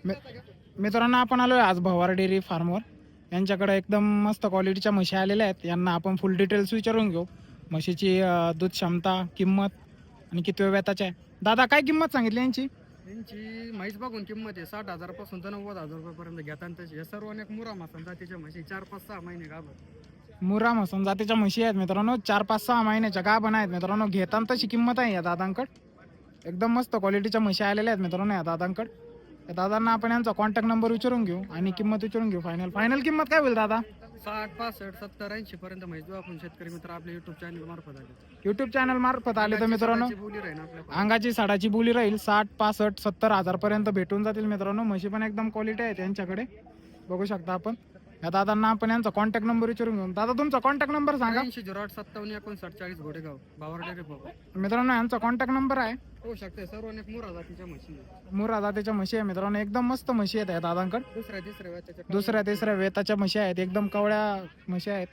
मि- मित्रांनो आपण आलोय आज भवार डेअरी फार्मवर. यांच्याकडे एकदम मस्त क्वालिटीच्या म्हशी आलेल्या आहेत. यांना आपण फुल डिटेल्स विचारून घेऊ. म्हशीची दूध क्षमता, किंमत आणि किती वेताच्या आहे. दादा काय किंमत सांगितली यांची? यांची म्हैस बघून किंमत आहे 60,000 तर 90,000 रुपयापर्यंत घेतात. तशी हे सर्व अनेक मुरा मासन जातीच्या म्हशी 4-5-6 महिने गाभण. मुरा म्हसन जातीच्या म्हशी आहेत मित्रांनो. 4-5-6 महिन्याच्या गाभण आहेत मित्रांनो. घेताना तशी किंमत आहे या दादांकडे. एकदम मस्त क्वालिटीच्या म्हशी आलेल्या आहेत मित्रांनो या दादांकडे. त्या दादांना आपण यांचा कॉन्टॅक्ट नंबर विचारून घेऊ आणि किंमत विचारून घेऊ. फायनल किंमत काय होईल दादा? 60, 65, 70, 80 पर्यंत म्हैस देऊ आपण शेतकरी मित्र आपल्या युट्यूब चॅनल मार्फत आले. युट्यूब चॅनल मार्फत आले तर मित्रांनो बोली राहील आपल्या. अंगाची साडाची बोली राहील. 60, 65, 70 हजार पर्यंत भेटून जातील मित्रांनो. म्हशी पण एकदम क्वालिटी आहे त्यांच्याकडे, बघू शकता आपण. या दादांना आपण यांचा कॉन्टॅक्ट नंबर विचारून घेऊ. दादा तुमचा कॉन्टॅक्ट नंबर सांगा. 80-08-57-59-40 घोडेगाव भावर डेअरी भाऊ. मित्रांनो यांचा कॉन्टॅक्ट नंबर आहे. होऊ शकते सर्व अनेक मुरा जातीच्या म्हशी आहेत. मुरा जातीच्या म्हशी आहे मित्रांनो. एकदम मस्त म्हशी आहेत या दादांकडे. दुसऱ्या तिसऱ्या वेळेच्या दुसऱ्या तिसऱ्या वेताच्या म्हशी आहेत. एकदम कवळ्या म्हशी आहेत.